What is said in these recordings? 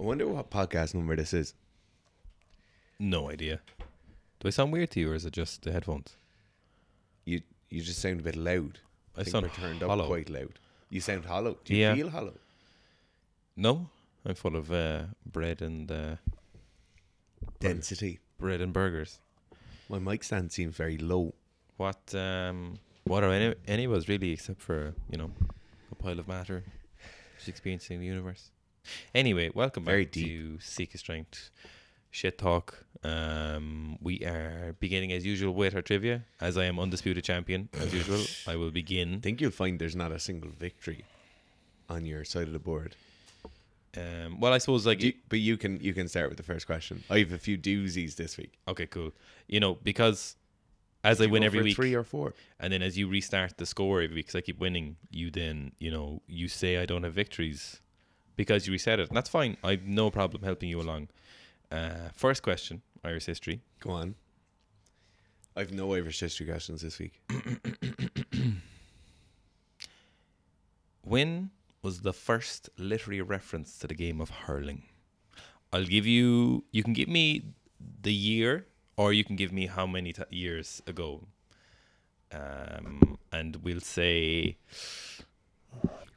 I wonder what podcast number this is. No idea. Do I sound weird to you, or is it just the headphones? You just sound a bit loud. I think sound we're turned hollow. up quite loud. You sound hollow. Do you Yeah. feel hollow? No, I'm full of bread and Density. bread and burgers. My mic stand seems very low. What are any of us really, except for a pile of matter, just experiencing the universe. Anyway, welcome Very back deep. to Seek a Strength Shit Talk. We are beginning as usual with our trivia. As I am undisputed champion, as usual, I will I begin. think you'll find there's not a single victory on your side of the board. Well, I suppose But you can start with the first question. I have a few doozies this week. okay, cool. Because as I You win go every for week, 3 or 4. and then as you restart the score every week, because I keep winning, you then, you say I don't have victories because you reset it. And that's fine. I've no problem helping you along. First question, Irish history. Go on. I've no Irish history questions this week. When was the first literary reference to the game of hurling? I'll give you can give me the year, or you can give me how many years ago. And we'll say,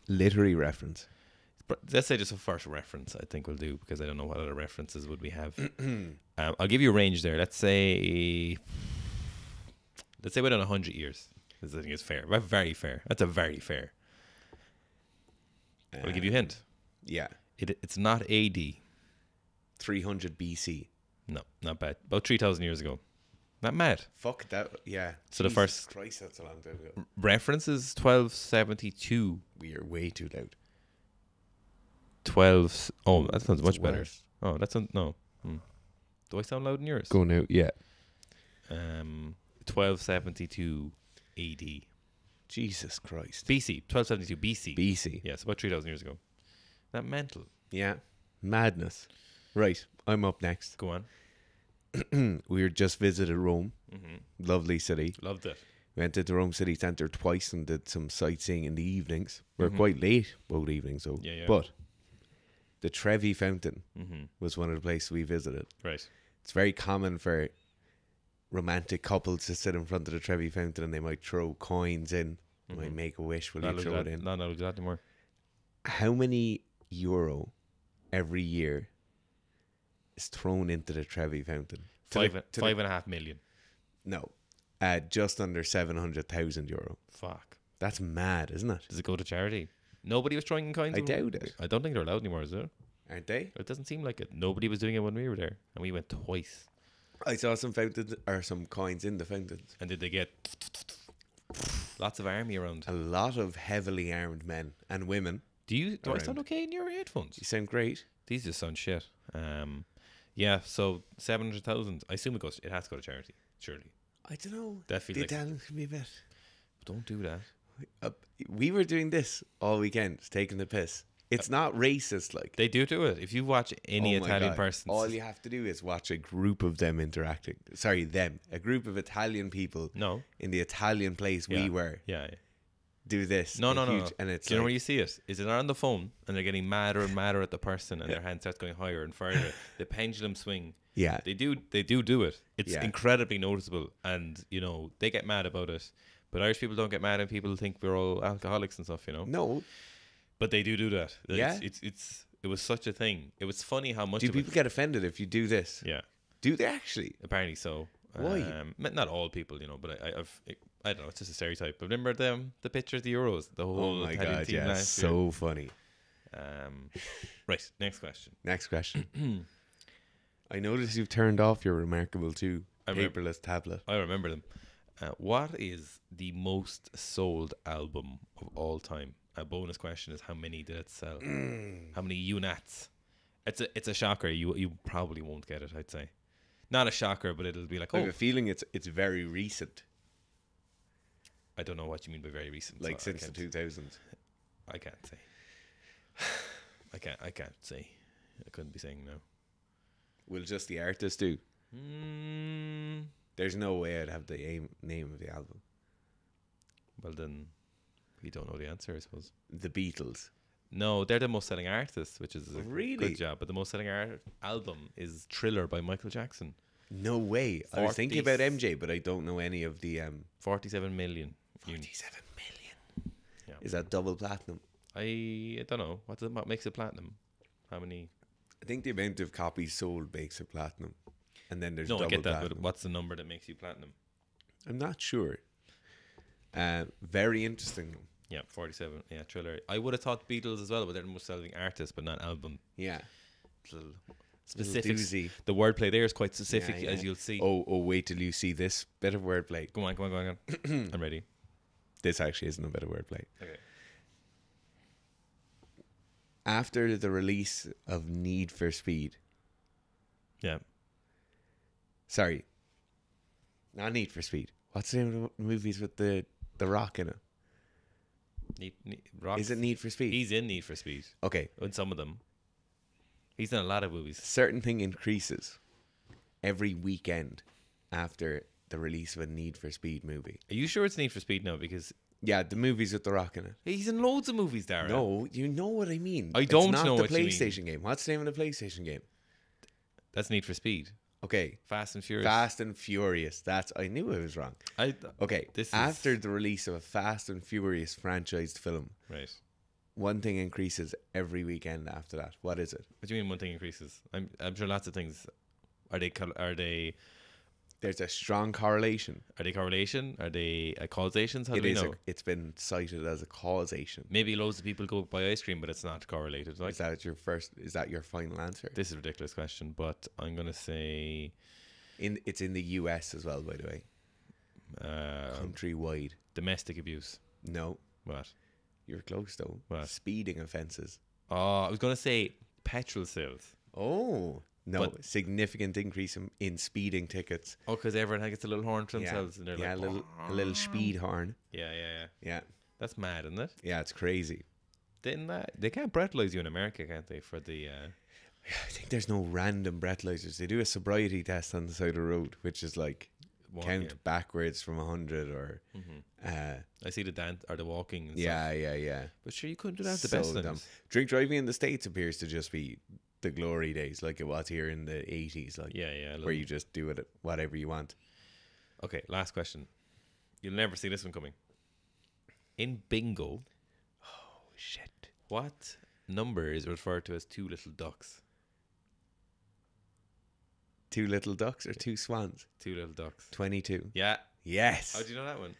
Literary reference. let's say just a first reference, I think we'll do, because I don't know what other references would we have. I'll give you a range there. Let's say within 100 years. This I think is fair. Very fair. That's a very fair. I'll give you a hint. Yeah. It's not AD. 300 BC. No, not bad. About 3,000 years ago. Not mad. Fuck that. Yeah. So the Jesus first- Christ, that's a long time ago. Reference is 1272. We are way too loud. 12. Oh, that sounds much It's better. worse. Oh, that sounds no. Do I sound loud in yours? Go now. Yeah. 1272 AD. Jesus Christ. BC. 1272 BC. BC. Yes, about 3,000 years ago. That mental. Yeah. Madness. Right. I'm up next. Go on. We were just visited Rome. Mm-hmm. Lovely city. Loved it. Went to the Rome City Centre twice and did some sightseeing in the evenings. We were Mhm. quite late both evenings, though. Yeah. But the Trevi Fountain Mm-hmm. was one of the places we visited. Right. It's very common for romantic couples to sit in front of the Trevi Fountain and they might throw coins in. They might Mhm. make a wish. Will Not you throw it in? Not exactly more. How many euro every year is thrown into the Trevi Fountain? Five and a half million. No. Just under 700,000 euro. Fuck. That's mad, isn't it? Does it go to charity? Nobody was throwing coins. I doubt it. I don't think they're allowed anymore, is it? Aren't they? It doesn't seem like it. Nobody was doing it when we were there, and we went twice. I saw some fountains or some coins in the fountains. And did they get lots of army around? A lot of heavily armed men and women. Do I sound around. okay in your headphones? You sound great. These just sound shit. Yeah. So 700,000. I assume it has to go to charity. Surely. I don't know. That feels The like. Italians can be a bit. Don't do that. We were doing this all weekend, taking the piss. It's not racist, like. They do it. If you watch any Oh my Italian God. person, All you have to do is watch a group of them interacting. Sorry, them. A group of Italian people no. in the Italian place Yeah. we were Yeah. do this. No. And it's Do you know like, where you see it? Is it on the phone and they're getting madder and madder at the person and their hand starts going higher and further? The pendulum swing. yeah. They do it. It's Yeah. incredibly noticeable, and they get mad about it. But Irish people don't get mad, and people think we're all alcoholics and stuff, No. But they do that. Yeah. It was such a thing. It was funny how much Do of people it. get offended if you do this? Yeah, Do they actually? apparently so. Why? Not all people, but I don't know. It's just a stereotype. But remember the picture of the Euros, the Oh whole my Italian God, team yeah. last So funny. year. Right. Next question. Next question. I noticed you've turned off your Remarkable 2 I remember- paperless tablet. I remember them. What is the most sold album of all time? A bonus question is how many did it sell? How many units? It's a shocker. You probably won't get it, I'd say. Not a shocker, but it'll be like, I have oh, a feeling it's very recent, I don't know what you mean by very recent. like so since the 2000s. I can't say. I can't say. I couldn't be saying no. Will just the artist do? Mm, There's no way I'd have the name of the album. well then, we don't know the answer, I suppose. The Beatles. No, they're the most selling artist, which is a Really? good job. But the most selling album is Thriller by Michael Jackson. No way. I was thinking 40 about MJ, but I don't know any of the 47 million. 47 million. Yeah. Is that double platinum? I don't know. What makes it platinum? How many? I think the amount of copies sold makes it platinum. And then there's No, double I get that. platinum. But what's the number that makes you platinum? I'm not sure. Very interesting. Yeah, 47. Yeah, Thriller. I would have thought Beatles as well, but they're the most selling artist, but not album. Yeah. Little Little specifics. doozy. The wordplay there is quite specific, Yeah, yeah. as you'll see. Oh, wait till you see this bit of wordplay. Go on. I'm ready. This actually isn't a bit of wordplay. Okay. After the release of Need for Speed. Yeah. Sorry. Not Need for Speed. What's the name of the movies with the Rock in it? Rock. Is it Need for Speed? He's in Need for Speed. Okay. In some of them. He's in a lot of movies. Certain thing increases every weekend after the release of a Need for Speed movie. Are you sure it's Need for Speed now? Because Yeah, the movies with the Rock in it. he's in loads of movies, Dara. No, you know what I mean. I don't it's not know the what you mean. PlayStation game. What's the name of the PlayStation game? That's Need for Speed. Okay. Fast and Furious. Fast and Furious. I knew I was wrong. Okay. This is- After the release of a Fast and Furious franchised film, Right. one thing increases every weekend after that. What is it? What do you mean one thing increases? I'm sure lots of things. Are they There's a strong correlation. correlation? Are they causations? How do It we is. know? It's been cited as a causation. Maybe loads of people go buy ice cream, but it's not correlated. Like, Is that your final answer? this is a ridiculous question, but I'm gonna say It's in the US as well, by the way. Countrywide. domestic abuse. No, What? you're close though. What? Speeding offences. Oh, I was gonna say petrol sales. Oh no, But- significant increase in speeding tickets. Oh, because everyone gets a little horn to Yeah, themselves, and they're yeah, like, a little speed horn. yeah. Yeah, That's mad, isn't it? yeah, it's crazy. Didn't they can't breathalyze you in America, can't they? For the I think there's no random breathalyzers. They do a sobriety test on the side of the road, which is like count backwards from 100 or I see the dance or the walking. And stuff. yeah. But sure, you couldn't do that. The So best of dumb. them. Drink driving in the States appears to just be the glory days, like it was here in the 80s, like Yeah. where you just do it whatever you want. Okay, last question. You'll never see this one coming. In bingo, Oh shit! what number is referred to as two little ducks? 2 little ducks or 2 swans? Two little ducks. 22. Yeah. Yes. How do you know that one?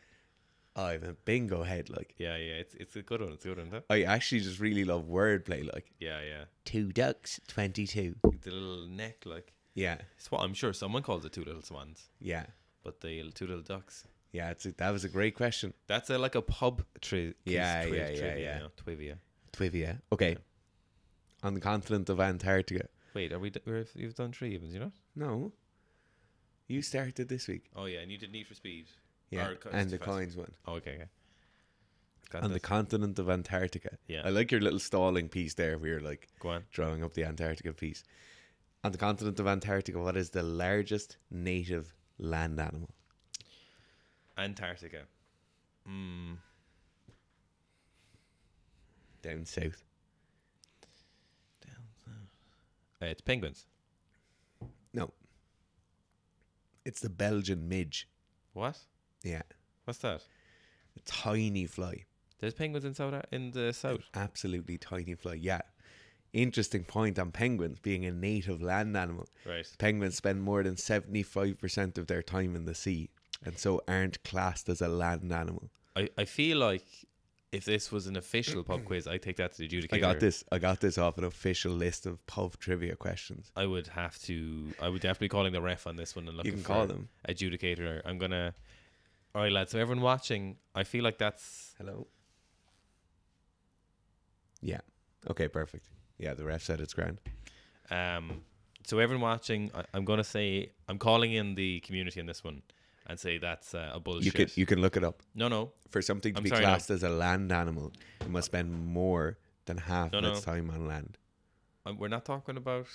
I'm a bingo head. Like Yeah. It's a good one. It's a good one. Huh? I actually just really love wordplay. Like Yeah. 2 ducks, 22. The little neck, like. Yeah, I'm sure someone calls it two little swans, yeah, but the two little ducks. yeah. That was a great question. That's like a pub Yeah. Trivia. Twivia. Okay. On the continent of Antarctica. Wait, you've done 3 evens, you know? No. You started this week. Oh yeah, and you did Need for Speed. Yeah, Or and the Fast- coins one. Oh, okay. Got On the this. continent of Antarctica. Yeah. I like your little stalling piece there where you're like Go on. drawing up the Antarctica piece. On the continent of Antarctica, what is the largest native land animal? Antarctica. Down south. It's penguins. No. It's the Belgian midge. What? Yeah. What's that? A tiny fly. There's penguins in the south. Absolutely tiny fly. Yeah. Interesting point on penguins being a native land animal. Right. Penguins spend more than 75% of their time in the sea and so aren't classed as a land animal. I feel like if this was an official pub quiz, I'd take that to the adjudicator. I got this off an official list of pub trivia questions. I would definitely be calling the ref on this one and looking You can for call them. adjudicator. I'm gonna. All right, lads. So everyone watching, I feel like that's. Hello? Yeah. Okay, perfect. Yeah, the ref said it's grand. So everyone watching, I'm gonna say I'm calling in the community on this one, and say that's a bullshit. You can look it up. No. For something to I'm be sorry, classed as a land animal, it must spend more than half No, of its no. time on land. We're not talking about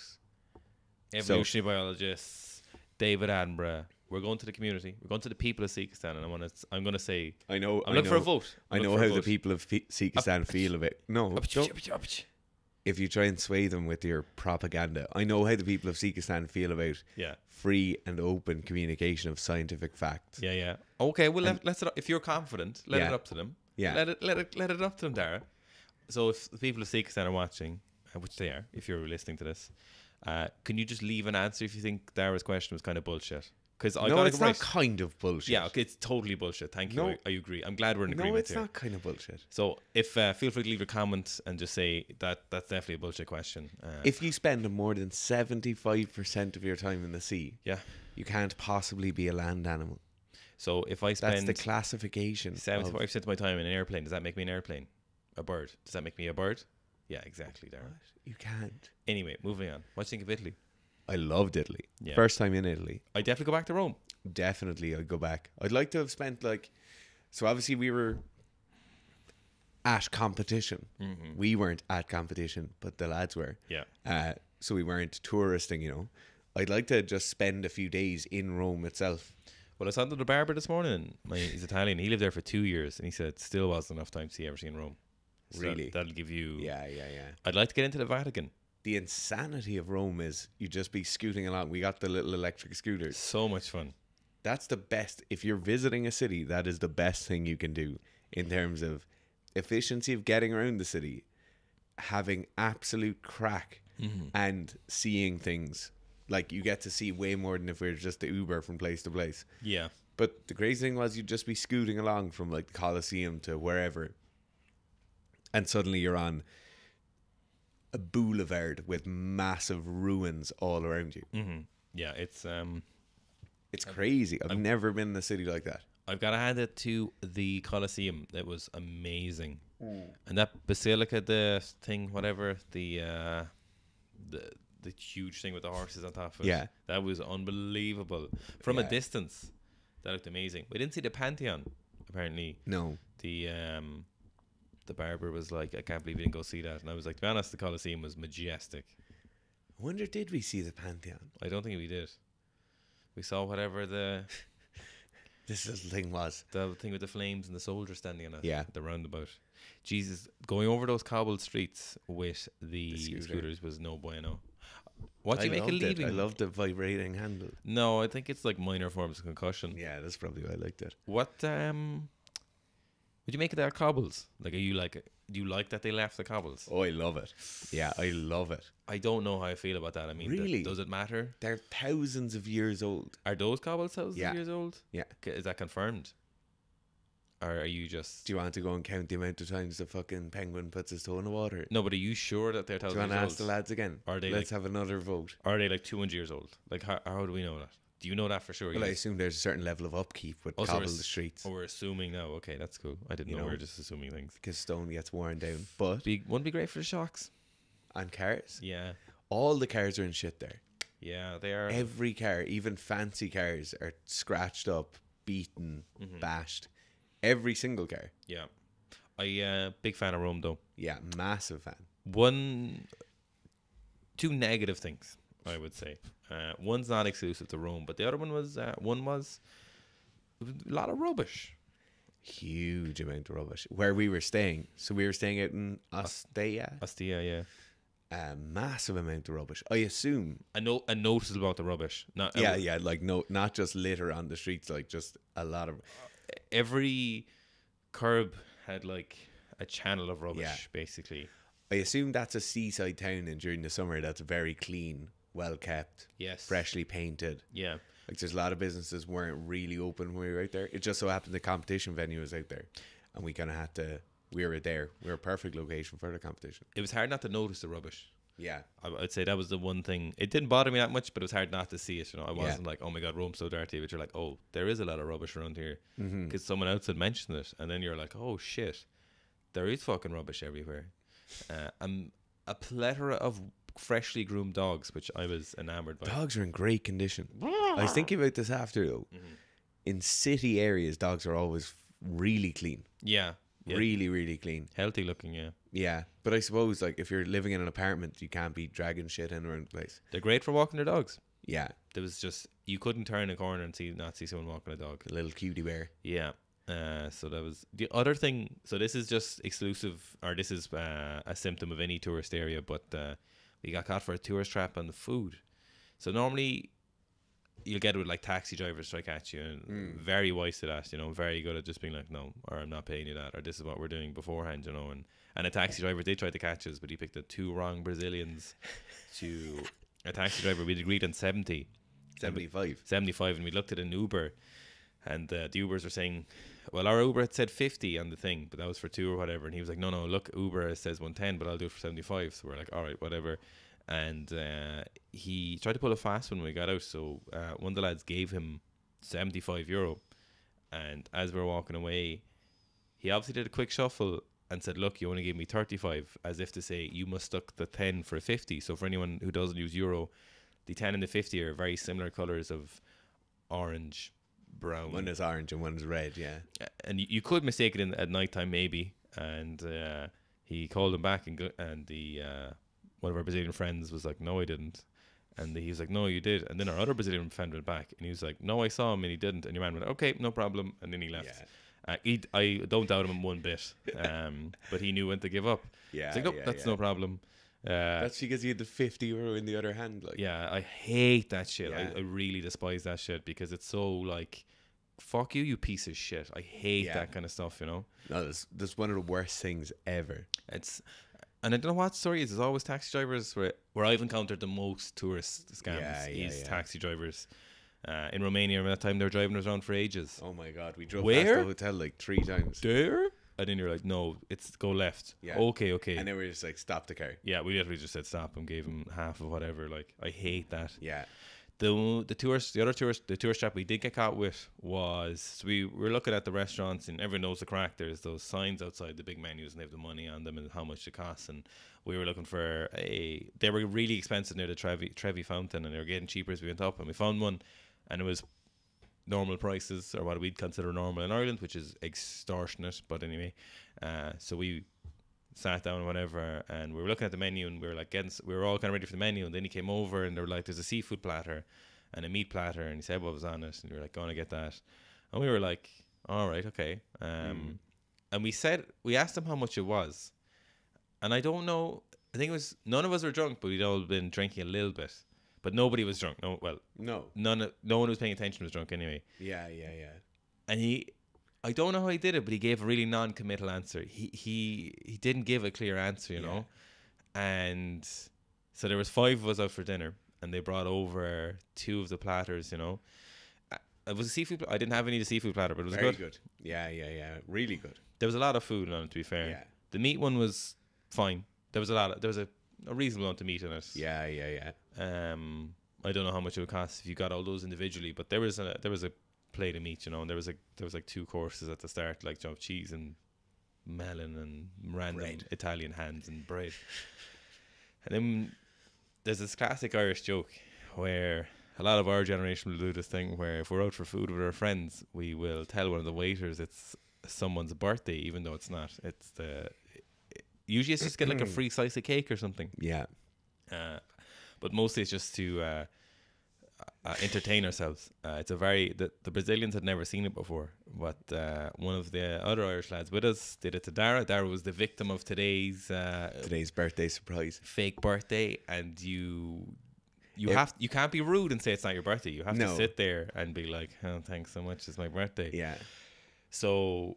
evolutionary biologists, David Attenborough, We're going to the community. We're going to the people of Sikhistan, and I'm gonna say I know. I'm looking for a vote. I know how the people of Sikhistan feel of it. No, if you try and sway them with your propaganda, I know how the people of Sikhistan feel about free and open communication of scientific facts. Yeah. Okay, well, let's. If you're confident, let it up to them. Yeah. Let it up to them, Dara. So if the people of Sikhistan are watching, which they are, if you're listening to this, can you just leave an answer if you think Dara's question was kind of bullshit? Because it's not kind of bullshit. Yeah, okay, it's totally bullshit. Thank you. I agree. I'm glad we're in agreement here. No, it's not kind of bullshit. So if feel free to leave a comment and just say that's definitely a bullshit question. If you spend more than 75% of your time in the sea, you can't possibly be a land animal. So if I spend... That's the classification. 75% of my time in an airplane, does that make me an airplane? A bird? Does that make me a bird? Yeah, exactly, Darren. You can't. Anyway, moving on. What do you think of Italy? I loved Italy. Yeah. First time in Italy. I'd definitely go back to Rome. Definitely, I'd go back. I'd like to have spent so obviously we were at competition. Mm-hmm. We weren't at competition, but the lads were. Yeah. So we weren't touristing, I'd like to just spend a few days in Rome itself. Well, I saw the barber this morning. He's Italian. He lived there for 2 years, and he said it still wasn't enough time to see everything in Rome. So really? That'll give you... Yeah. I'd like to get into the Vatican. The insanity of Rome is you just be scooting along. We got the little electric scooters. So much fun. That's the best. If you're visiting a city, that is the best thing you can do in terms of efficiency of getting around the city, having absolute crack, and seeing things. Like, you get to see way more than if we were just the Uber from place to place. Yeah. But the crazy thing was you'd just be scooting along from the Colosseum to wherever, and suddenly you're on a boulevard with massive ruins all around you. Mm-hmm. Yeah, it's crazy. I've never been in a city like that. I've got to hand it to the Colosseum. That was amazing. And that basilica, the thing, whatever, the huge thing with the horses on top of it. Yeah, that was unbelievable. From a distance, that looked amazing. We didn't see the Pantheon, apparently. No. The barber was like, I can't believe we didn't go see that. And I was like, to be honest, the Colosseum was majestic. I wonder, did we see the Pantheon? I don't think we did. We saw whatever this little thing was. The thing with the flames and the soldiers standing on it. Yeah. The roundabout. Jesus, going over those cobbled streets with the scooters was no bueno. What do you make of leaving? I loved the vibrating handle. No, I think it's like minor forms of concussion. Yeah, that's probably why I liked it. What would you make of their cobbles? Like, do you like that they left the cobbles? Oh, I love it. Yeah, I love it. I don't know how I feel about that. I mean, really? Does it matter? They're thousands of years old. Are those cobbles thousands of years old? Yeah. Is that confirmed? Or are you just... Do you want to go and count the amount of times the fucking penguin puts his toe in the water? No, but are you sure that they're thousands years old? Do you want to ask the lads again? Are they Let's have another vote. Are they 200 years old? Like, how do we know that? Do you know that for sure? Well, I assume there's a certain level of upkeep with cobbled streets. Oh, we're assuming now. Okay, that's cool. I didn't know. We were just assuming things. Because stone gets worn down. But wouldn't be great for the shocks. And cars. Yeah. All the cars are in shit there. Yeah, they are. Every car, even fancy cars, are scratched up, beaten, bashed. Every single car. Yeah. Big fan of Rome, though. Yeah, massive fan. 2 negative things, I would say. One's not exclusive to Rome, but the other one was a lot of rubbish. Huge amount of rubbish. Where we were staying. So we were staying out in Ostia. Ostia, yeah. A massive amount of rubbish. I assume. A noticeable amount of rubbish. Not just litter on the streets, like just a lot of. Every curb had like a channel of rubbish, basically. I assume that's a seaside town, and during the summer that's very clean, well kept, freshly painted. Yeah. Like, there's a lot of businesses weren't really open when we were out there. It just so happened the competition venue was out there, and we kind of had to. We were there. We were a perfect location for the competition. It was hard not to notice the rubbish. Yeah, I'd say that was the one thing. It didn't bother me that much, but it was hard not to see it. I wasn't like, oh my god, Rome's so dirty. But you're like, oh, there is a lot of rubbish around here because someone else had mentioned it, and then you're like, oh shit, there is fucking rubbish everywhere. A plethora of freshly groomed dogs, which I was enamored by. Dogs are in great condition. I was thinking about this after though. In city areas, dogs are always really clean. Yeah. Really, really clean. Healthy looking, yeah. Yeah, but I suppose like if you're living in an apartment, you can't be dragging shit in around the place. They're great for walking their dogs. Yeah. There was just you couldn't turn a corner and not see someone walking a dog. A little cutie bear. Yeah. So that was the other thing. So this is just exclusive, or this is a symptom of any tourist area. But we got caught for a tourist trap on the food. So normally you'll get it with like taxi drivers try catch you, and very wise to that. You know, very good at just being like, no, or I'm not paying you that, or this is what we're doing beforehand. You know, and a taxi driver did try to catch us, but he picked the two wrong Brazilians to a taxi driver. We'd agreed on 75, and we looked at an Uber, and the Ubers were saying, well, our Uber had said 50 on the thing, but that was for two or whatever. And he was like, no, look, Uber says 110, but I'll do it for 75. So we're like, all right, whatever. And he tried to pull a fast when we got out. So one of the lads gave him €75. And as we were walking away, he obviously did a quick shuffle and said, look, you only gave me 35, as if to say, you must stuck the 10 for a 50. So for anyone who doesn't use euro, the 10 and the 50 are very similar colours of orange, brown. One is orange and one is red, yeah. And you could mistake it at night time maybe. And he called him back, and the one of our Brazilian friends was like, no, I didn't. And he was like, no, you did. And then our other Brazilian friend went back, and he was like, no, I saw him and he didn't. And your man went, okay, no problem. And then he left. Yeah. I don't doubt him one bit, but he knew when to give up. Yeah, He's like, nope, that's no problem. That's because he had the €50 in the other hand. Like. Yeah, I hate that shit. Yeah. I really despise that shit, because it's so like, fuck you, you piece of shit. I hate that kind of stuff, you know? No, that's one of the worst things ever. And I don't know what story it is. There's always taxi drivers where I've encountered the most tourist scams taxi drivers. In Romania, around that time, they were driving us around for ages. Oh my God, we drove Where? past the hotel like 3 times. There? And then you're like, no, it's go left. Yeah. Okay. And then we were just like, stop the car. Yeah, we literally just said stop and gave him half of whatever. Like, I hate that. Yeah. The tourist trap we did get caught with was, so we were looking at the restaurants, and everyone knows the crack. There's those signs outside the big menus, and they have the money on them and how much it costs. And we were looking for they were really expensive near the Trevi Fountain, and they were getting cheaper as we went up. And we found one, and it was normal prices, or what we'd consider normal in Ireland, which is extortionate. But anyway, so we sat down or whatever, and we were looking at the menu, and we were like we were all kind of ready for the menu, and then he came over, and they were like, there's a seafood platter and a meat platter, and he said what was on it, and we were like, going to get that. And we were like, all right, okay. And we asked him how much it was, and I don't know, I think it was, none of us were drunk, but we'd all been drinking a little bit, but nobody was drunk. No one who was paying attention was drunk anyway. Yeah. And I don't know how he did it, but he gave a really non-committal answer. He didn't give a clear answer, you know. And so there was 5 of us out for dinner, and they brought over 2 of the platters, you know. It was a seafood. I didn't have any of the seafood platter, but it was very good. Yeah. Really good. There was a lot of food on it, to be fair. Yeah. The meat one was fine. There was a reasonable amount of meat in it. Yeah. I don't know how much it would cost if you got all those individually, but there was a plate of meat, you know, and there was like 2 courses at the start, like, you know, cheese and melon and random bread. Italian hands and bread. And then there's this classic Irish joke where a lot of our generation will do this thing where if we're out for food with our friends, we will tell one of the waiters it's someone's birthday, even though it's not. Usually it's just get like a free slice of cake or something. Yeah. But mostly it's just to entertain ourselves. The Brazilians had never seen it before, but one of the other Irish lads with us did it to Dara. Dara was the victim of today's birthday surprise, fake birthday, and you can't be rude and say it's not your birthday. You have to sit there and be like, oh, thanks so much, it's my birthday. Yeah. So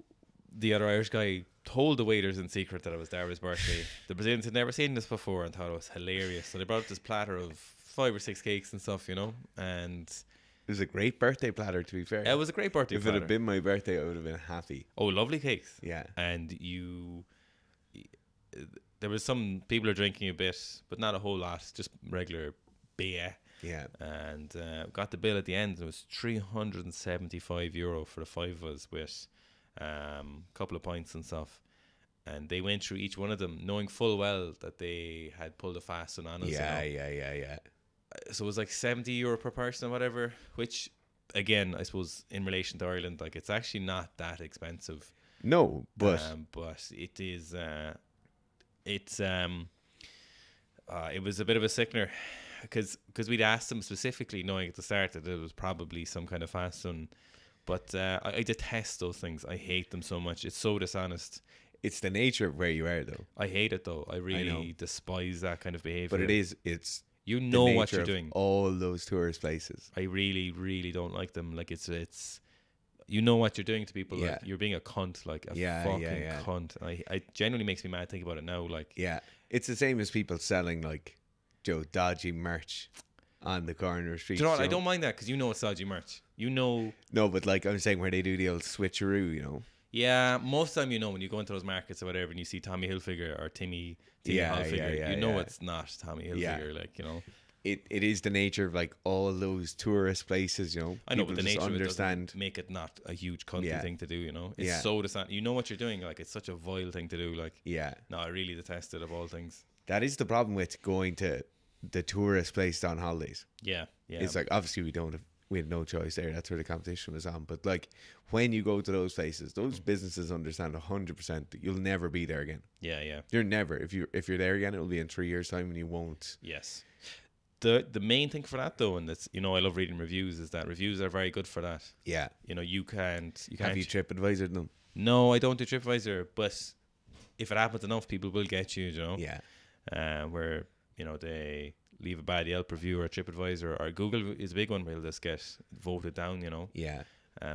the other Irish guy told the waiters in secret that it was Dara's birthday. The Brazilians had never seen this before and thought it was hilarious, so they brought up this platter of 5 or 6 cakes and stuff, you know, and it was a great birthday platter, to be fair. It was a great birthday platter. If it had been my birthday, I would have been happy. Oh, lovely cakes. Yeah. And there was some people are drinking a bit, but not a whole lot, just regular beer. Yeah. And got the bill at the end, and it was €375 for the 5 of us with a couple of pints and stuff. And they went through each one of them, knowing full well that they had pulled a fast one on us. Yeah. So it was like €70 per person or whatever, which, again, I suppose in relation to Ireland, like, it's actually not that expensive. No, but it is. It was a bit of a sickener because we'd asked them specifically, knowing at the start that it was probably some kind of fast one. But I detest those things. I hate them so much. It's so dishonest. It's the nature of where you are, though. I hate it though. I really despise that kind of behavior. But it's you the know what nature you're of doing. all those tourist places. I really, really don't like them. Like it's you know what you're doing to people. Yeah. Like you're being a cunt, like a Yeah, fucking yeah. cunt. I genuinely makes me mad thinking about it now. Like Yeah, it's the same as people selling like dodgy merch on the corner street. do you know what? I don't mind that because you know it's dodgy merch. You know. No, but like I'm saying, where they do the old switcheroo, you know. Yeah, most of the time you know when you go into those markets or whatever and you see Tommy Hilfiger or Timmy Hilfiger, you know it's not Tommy Hilfiger, like, you know. It is the nature of like all those tourist places, you know. I know, People but the just nature understand. of it doesn't make it not a huge country thing to do, you know. It's so distant. You know what you're doing, like it's such a vile thing to do, like. Yeah. No, I really detest it of all things. That is the problem with going to the tourist place on holidays. Yeah, yeah. It's like obviously we had no choice there. That's where the competition was on. But like when you go to those places, those businesses understand 100% that you'll never be there again. Yeah, yeah. You're never. If you're there again, it'll be in 3 years' time, and you won't. Yes. The main thing for that though, and that's, you know, I love reading reviews, is that reviews are very good for that. Yeah. You know, you can't. Have you TripAdvisor them? No, I don't do TripAdvisor, but if it happens enough, people will get you. You know. Yeah. Where, you know, they leave a bad Yelp review or TripAdvisor, or Google is a big one where they'll just get voted down. You know. Yeah.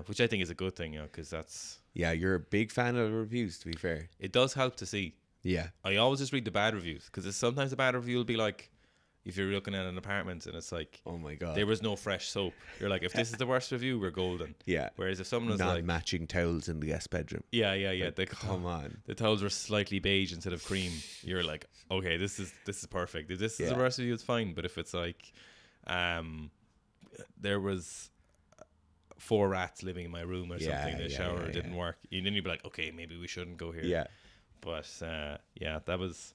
Which I think is a good thing, you know, because that's. Yeah, you're a big fan of the reviews, to be fair. It does help to see. Yeah. I always just read the bad reviews because sometimes the bad review will be like, if you're looking at an apartment and it's like, oh my god, there was no fresh soap. You're like, if this is the worst review, we're golden. Yeah. Whereas if someone was like, non-matching towels in the guest bedroom. yeah. Like, come on. The towels were slightly beige instead of cream. You're like, okay, this is perfect. If this is the worst review, it's fine. But if it's like, there was 4 rats living in my room or something, the shower didn't work, and then you'd be like, okay, maybe we shouldn't go here. Yeah. But that was.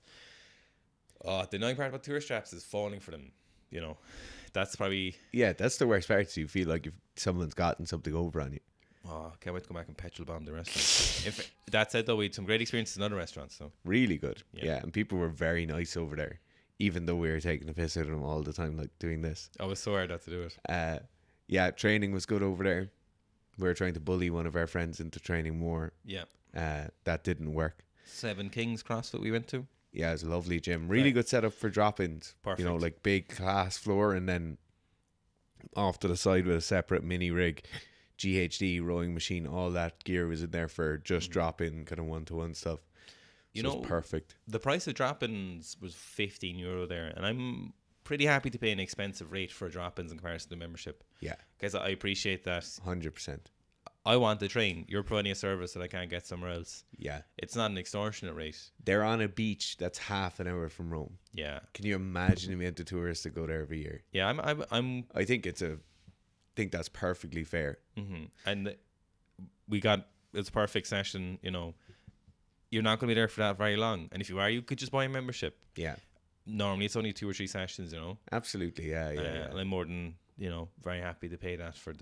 The annoying part about tourist traps is falling for them. You know, that's probably. Yeah, that's the worst part. So you feel like if someone's gotten something over on you. Oh, can't wait to go back and petrol bomb the restaurant. If that said though, we had some great experiences in other restaurants. So really good. Yeah, and people were very nice over there, even though we were taking a piss out of them all the time, like doing this. I was so hard not to do it. Yeah, training was good over there. We were trying to bully one of our friends into training more. Yeah. That didn't work. 7 Kings CrossFit we went to. Yeah, it's a lovely gym. Really good setup for drop-ins. Perfect. You know, like big class floor, and then off to the side with a separate mini rig, GHD, rowing machine, all that gear was in there for just drop-in kind of one-to-one stuff. You So know, it's perfect. The price of drop-ins was €15 there, and I'm pretty happy to pay an expensive rate for drop-ins in comparison to membership. Yeah, Because I appreciate that. 100%. I want the train. You're providing a service that I can't get somewhere else. Yeah. It's not an extortionate rate. They're on a beach that's half an hour from Rome. Yeah. Can you imagine the amount of tourists that go there every year? Yeah, I'm I think that's perfectly fair. and it's a perfect session, you know. You're not going to be there for that very long. And if you are, you could just buy a membership. Yeah. Normally it's only 2 or 3 sessions, you know. Absolutely. Yeah. And I'm more than, you know, very happy to pay that for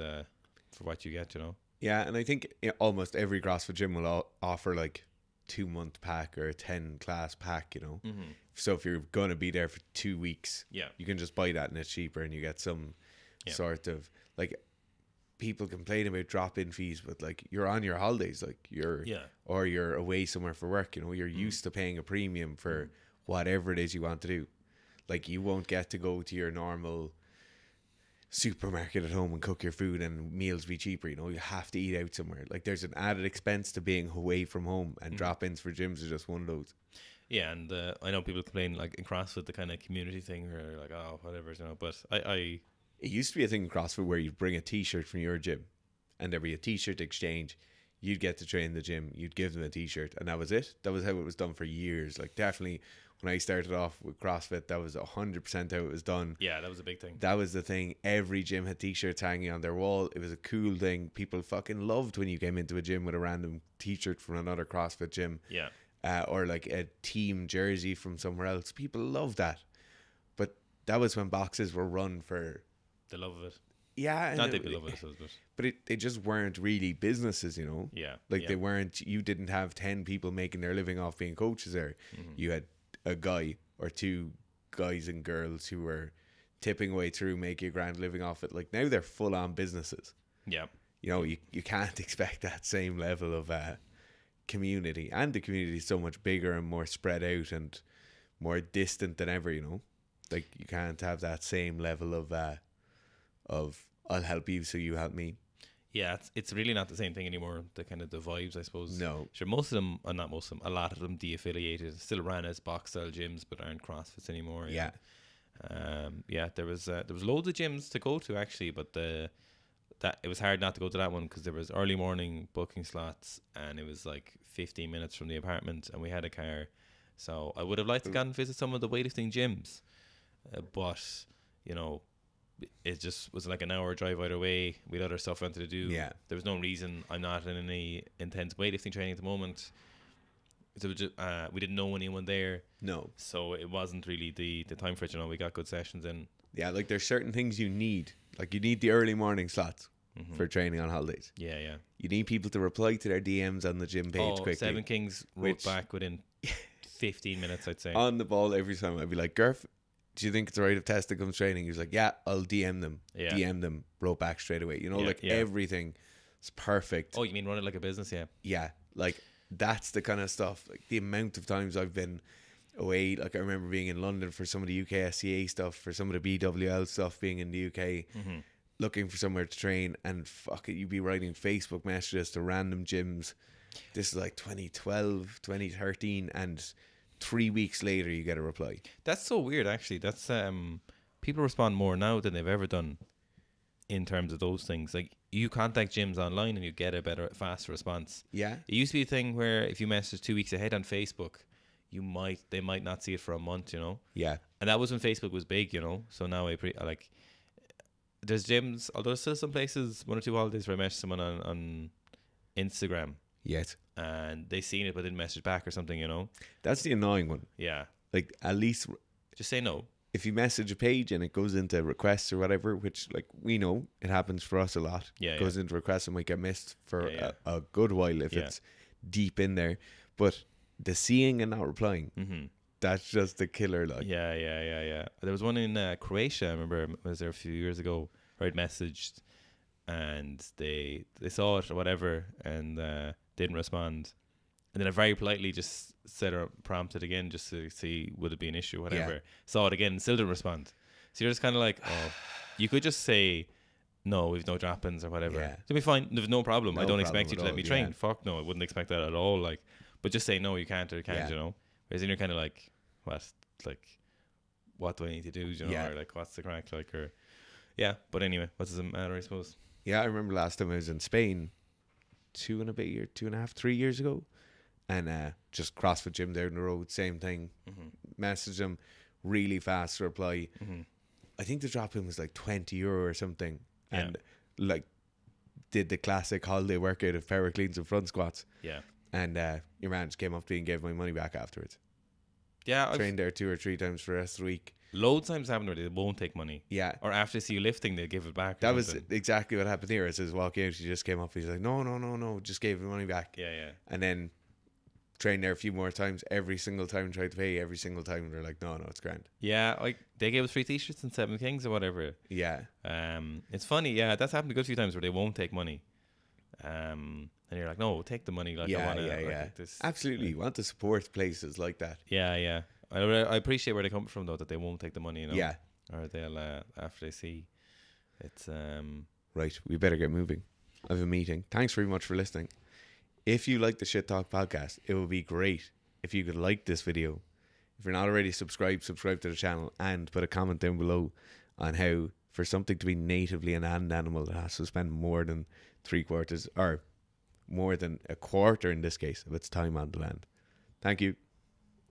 what you get, you know. Yeah, and I think almost every CrossFit gym will offer like 2-month pack or a 10 class pack, you know. So if you're going to be there for 2 weeks, you can just buy that and it's cheaper, and you get some sort of, like, people complain about drop-in fees, but like you're on your holidays, like or you're away somewhere for work, you know, you're used to paying a premium for whatever it is you want to do. Like, you won't get to go to your normal supermarket at home and cook your food and meals be cheaper, you know. You have to eat out somewhere. Like, there's an added expense to being away from home, and drop-ins for gyms are just one of those. Yeah, and I know people complain, like in CrossFit, the kind of community thing where they're like, oh, whatever, you know. But I it used to be a thing in CrossFit where you'd bring a t-shirt from your gym, and there'd be a t-shirt exchange. You'd get to train the gym, you'd give them a t-shirt, and that was it. That was how it was done for years. Like, definitely when I started off with CrossFit, that was 100% how it was done. Yeah, that was a big thing. That was the thing. Every gym had t-shirts hanging on their wall. It was a cool thing. People fucking loved when you came into a gym with a random t-shirt from another CrossFit gym. Yeah. Or like a team jersey from somewhere else. People loved that. But that was when boxes were run for the love of it. Yeah. Not that we love it, but they just weren't really businesses, you know? Yeah. Like, they weren't, you didn't have 10 people making their living off being coaches there. You had a guy or 2 guys and girls who were tipping away through, making a grand living off it. Like now they're full on businesses. Yeah. You know, you can't expect that same level of community, and the community is so much bigger and more spread out and more distant than ever. You know, like you can't have that same level of I'll help you so you help me. Yeah, it's really not the same thing anymore. The kind of the vibes, I suppose. No. Sure, most of them, not most of them, a lot of them de-affiliated, still ran as box style gyms, but aren't CrossFits anymore. Yeah. There was loads of gyms to go to actually, but that it was hard not to go to that one because there was early morning booking slots, and it was like 15 minutes from the apartment, and we had a car, so I would have liked to go and visit some of the weightlifting gyms, but you know, it just was like an hour drive either way. We had other stuff we wanted to do. Yeah. There was no reason. I'm not in any intense weightlifting training at the moment. So we didn't know anyone there. No. So it wasn't really the time for it. You know, we got good sessions in. Yeah, like there's certain things you need. Like you need the early morning slots for training on holidays. Yeah, yeah. You need people to reply to their DMs on the gym page quickly. Seven Kings wrote back within 15 minutes, I'd say. On the ball every time. I'd be like, Gurf, do you think it's alright if Testa comes training? He's like, yeah, I'll DM them. Yeah. DM them, wrote back straight away. You know, everything is perfect. Oh, you mean run it like a business? Yeah. Yeah, like that's the kind of stuff. Like the amount of times I've been away, like I remember being in London for some of the UK SCA stuff, for some of the BWL stuff, being in the UK, looking for somewhere to train, and fuck it, you'd be writing Facebook messages to random gyms. This is like 2012, 2013, and 3 weeks later you get a reply. That's so weird, actually. That's people respond more now than they've ever done in terms of those things. Like you contact gyms online and you get a better, faster response. Yeah. It used to be a thing where if you message 2 weeks ahead on Facebook, they might not see it for a month, you know. Yeah. And that was when Facebook was big, you know. So now I like. There's gyms, although there's still some places, 1 or 2 holidays where I messaged someone on Instagram. Yes. And they seen it but didn't message back or something, you know. That's the annoying one. Yeah. Like at least just say no. If you message a page and it goes into requests or whatever, which like we know it happens for us a lot. Yeah. It goes into requests and might get missed for a good while if it's deep in there. But the seeing and not replying, that's just the killer. Like yeah. There was one in Croatia. I remember I was there a few years ago where I'd messaged and they saw it or whatever and didn't respond, and then I very politely just said or prompted again just to see would it be an issue, whatever. Yeah. Saw it again and still didn't respond. So you're just kind of like, oh, you could just say no, we've no drop-ins or whatever. Yeah. It'll be fine. There's no problem. No I don't problem expect you to at let all, me train. yeah. Fuck no, I wouldn't expect that at all. Like, but just say no, you can't or you can't. Yeah. You know. Whereas then you're kind of like, what? Like, what do I need to do? You know, Yeah. or like, what's the crack? Like, or yeah. But anyway, what does it matter? I suppose. Yeah, I remember last time I was in Spain 2.5, 3 years ago, and just CrossFit gym down the road, same thing. Messaged them, really fast reply. I think the drop in was like €20 or something, and like did the classic holiday workout of power cleans and front squats. Yeah. And your man just came up to me and gave my money back afterwards. Yeah. Trained there 2 or 3 times for the rest of the week. Loads of times happen where they won't take money. Yeah. Or after they see you lifting, they'll give it back. That was exactly what happened here. As I was walking out, she just came up. He's like, no, just gave the money back. Yeah. And then trained there a few more times. Every single time tried to pay. Every single time they're like, no, it's grand. Yeah, like they gave us free t-shirts and 7 Kings or whatever. Yeah. It's funny. Yeah, that's happened a good few times where they won't take money. And you're like, no, take the money. Like, Yeah. Like, this, Absolutely. You want to support places like that. Yeah. I appreciate where they come from though, that they won't take the money, you know. Yeah. Or they'll after they see it's Right, we better get moving. I have a meeting. Thanks very much for listening. If you like the Shit Talk podcast, it would be great if you could like this video. If you're not already subscribe to the channel, and put a comment down below on how for something to be natively an animal, it has to spend more than 3/4 or more than a quarter in this case of its time on the land. Thank you.